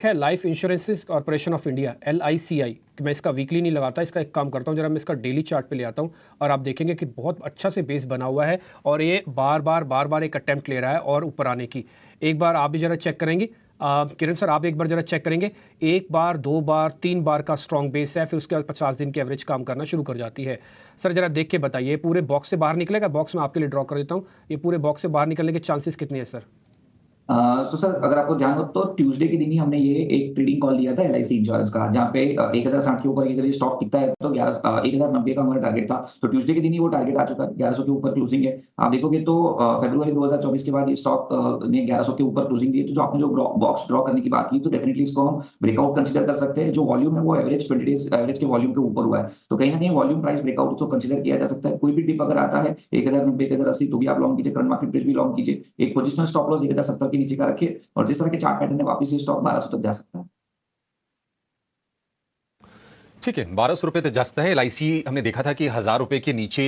है life insurance corporation of India LICI। मैं इसका वीकली नहीं लगाता, इसका एक काम करता हूँ, जरा मैं इसका डेली चार्ट पे ले आता हूँ और आप देखेंगे कि बहुत अच्छा से बेस बना हुआ है और ये बार बार एक अटेम्प्ट ले रहा है और ऊपर आने की। एक बार आप भी जरा चेक करेंगे, किरण सर आप एक बार जरा चेक करेंगे, एक बार, दो बार, तीन बार का स्ट्रॉन्ग बेस है, फिर उसके बाद 50 दिन की एवरेज काम करना शुरू कर जाती है। सर जरा देख के बताइए, पूरे बॉक्स से बाहर निकलेगा? बॉक्स में आपके लिए ड्रॉ कर देता हूँ, ये पूरे बॉक्स से बाहर निकलने के चांसेस कितने हैं सर? तो सर अगर आपको ध्यान हो तो ट्यूसडे के दिन ही हमने ये एक ट्रेडिंग कॉल दिया था LIC इंश्योरेंस का, जहाँ पे 1060 के ऊपर ये स्टॉक टिकता है तो 1090 का हमारा टारगेट था। तो ट्यूसडे के दिन ही वो टारगेट आ चुका है, 1100 के ऊपर क्लोजिंग है। आप देखोगे तो फरवरी 2024 के बाद ये स्टॉक ने 1100 के ऊपर क्लोजिंग दी है। तो जो आपने जो बॉक्स ड्रॉ करने की बात की, तो डेफिनेटली इसको हम ब्रेकआउट कंसिडर कर सकते हैं। जो वॉल्यूम है वो एवरेज 20 डेज एवरेज के वॉल्यूम के ऊपर हुआ है, तो कहीं ना कहीं वॉल्यूम प्राइस ब्रेकआउट उसको कंसिडर किया जा सकता है। कोई भी डिप अगर आता है 1090 1080 तो भी आप लॉन्ग कीजिए, करंट मार्केट प्राइस भी लॉन्ग कीजिए। एक पोजिशनल स्टॉप लॉस 1070 के नीचे का रखिए और जिस तरह के चार्ट पैटर्न है वापस ये स्टॉक 1200 तक जा सकता है। ठीक है, 1200 रुपए तक जा सकता है। LIC हमने देखा था कि 1000 रुपए के नीचे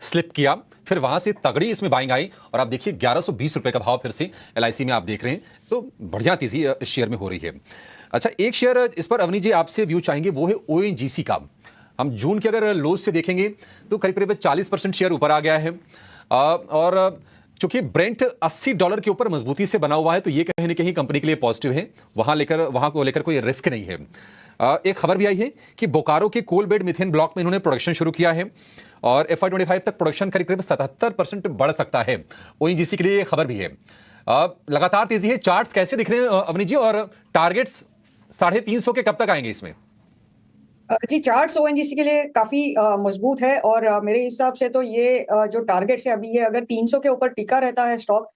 स्लिप किया, फिर वहां से तगड़ी इसमें बाइंग आई और आप देखिए 1120 रुपए का भाव फिर से LIC में आप देख रहे हैं, तो बढ़िया तेजी इस शेयर में हो रही है। अच्छा, एक शेयर इस पर अवनी जी आपसे व्यू चाहेंगे, वो है ONGC का। हम जून के अगर लोज से देखेंगे तो करीब करीब 40% शेयर ऊपर आ गया है और चूंकि ब्रेंट $80 के ऊपर मजबूती से बना हुआ है, तो ये कहीं ना कहीं कंपनी के लिए पॉजिटिव है। वहां को लेकर कोई रिस्क नहीं है। एक खबर भी आई है कि बोकारो के कोल बेड मिथेन ब्लॉक में इन्होंने प्रोडक्शन शुरू किया है और FY25 तक प्रोडक्शन करीब करीब 77% बढ़ सकता है। ONGC के लिए ये खबर भी है। लगातार तेजी है। चार्ट्स कैसे दिख रहे हैं अवनी जी, और टारगेट्स 350 के कब तक आएंगे इसमें? जी, चार्ट्स ONGC के लिए काफी मजबूत है और मेरे हिसाब से तो ये जो टारगेट है अभी ये अगर 300 के ऊपर टिका रहता है स्टॉक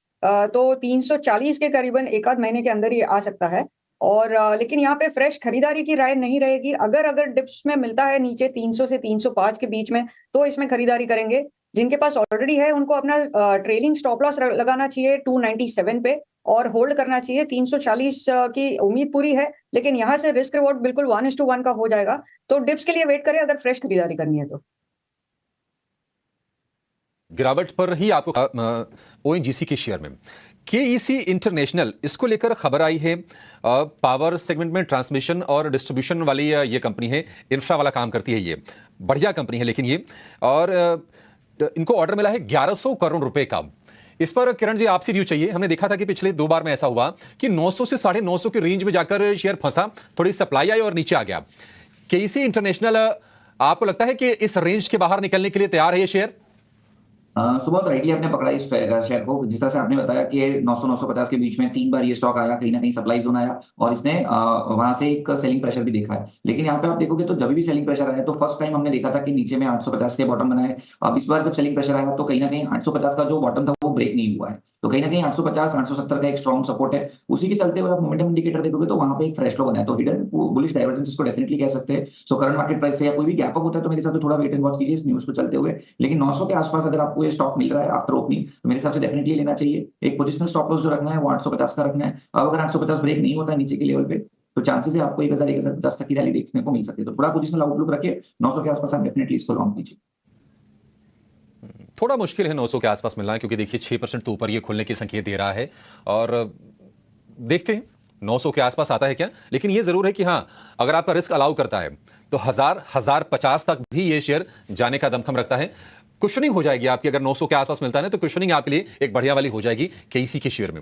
तो 340 के करीबन एक आध महीने के अंदर ही आ सकता है। और लेकिन यहाँ पे फ्रेश खरीदारी की राय नहीं रहेगी। अगर डिप्स में मिलता है नीचे 300 से 305 के बीच में तो इसमें खरीदारी करेंगे। जिनके पास ऑलरेडी है उनको अपना ट्रेलिंग स्टॉप लॉस लगाना चाहिए 297 पे और होल्ड करना चाहिए। 340 की उम्मीद पूरी है, लेकिन यहाँ से रिस्क रिवॉर्ड बिल्कुल 1:1 का हो जाएगा। तो डिप्स के लिए वेट करें अगर फ्रेश खरीदारी करनी है तो। गिरावट पर ही आपको ONGC के शेयर में KEC इंटरनेशनल, इसको लेकर खबर आई है। पावर सेगमेंट में ट्रांसमिशन और डिस्ट्रीब्यूशन वाली ये कंपनी है, इंफ्रा वाला काम करती है। ये बढ़िया कंपनी है लेकिन ये, और इनको ऑर्डर मिला है 1100 करोड़ रुपए का। इस पर किरण जी आपसे व्यू चाहिए। हमने देखा था कि पिछले 2 बार में ऐसा हुआ कि 900 से 950 के रेंज में जाकर शेयर फंसा, थोड़ी सप्लाई आई और नीचे आ गया। KEC इंटरनेशनल, आपको लगता है कि इस रेंज के बाहर निकलने के लिए तैयार है ये शेयर? सुबह राइटली आपने पकड़ा इस शेयर को। जिस तरह से आपने बताया कि 900-950 के बीच में 3 बार ये स्टॉक आया, कहीं ना कहीं सप्लाई जोन आया और इसने वहां से एक सेलिंग प्रेशर भी देखा है। लेकिन यहाँ पे आप देखोगे तो जब भी सेलिंग प्रेशर आया तो फर्स्ट टाइम हमने देखा था कि नीचे में 850 के बॉटम बनाए। अब इस बार जब सेलिंग प्रेशर आया तो कहीं ना कहीं 850 का जो बॉटम था वो ब्रेक नहीं हुआ है, तो कहीं ना कहीं 850-870 का एक स्ट्रॉन्ग सपोर्ट है। उसी के चलते हुए आप मोमेंटम इंडिकेटर देखोगे तो वहां पे एक फ्रेश लो बना है, तो हिडन बुलिश डाइवर्जेंस इसको डेफिनेटली कह सकते हैं। सो करंट मार्केट प्राइस से या कोई भी गैप अप होता है तो मेरे हिसाब से थोड़ा वेट एंड वॉच कीजिए इस न्यूज को चलते हुए। लेकिन 900 के आसपास अगर आपको ये स्टॉक मिल रहा है आफ्टर ओपनिंग तो मेरे हिसाब से डेफिनेटली लेना चाहिए। एक पोजिशनल स्टॉप लॉस जो रखना है वो 850 का रखना है। अब अगर 850 ब्रेक नहीं होता है नीचे के लेवल पे तो चांसेस है आपको 1050 तक की रैली देखने को मिल सकती है। तो थोड़ा पोजिशनल आउटलुक रखिए, 900 के आसपास आप डेफिनेटली इसको लॉन्ग कीजिए। थोड़ा मुश्किल है 900 के आसपास मिलना, क्योंकि देखिए 6% तो ऊपर ये खुलने के संकेत दे रहा है और देखते हैं 900 के आसपास आता है क्या। लेकिन ये जरूर है कि हाँ, अगर आपका रिस्क अलाउ करता है तो 1050 तक भी ये शेयर जाने का दमखम रखता है। कुशनिंग हो जाएगी आपकी, अगर 900 के आसपास मिलता है ना तो कुशनिंग आपके लिए एक बढ़िया वाली हो जाएगी KEC के शेयर में।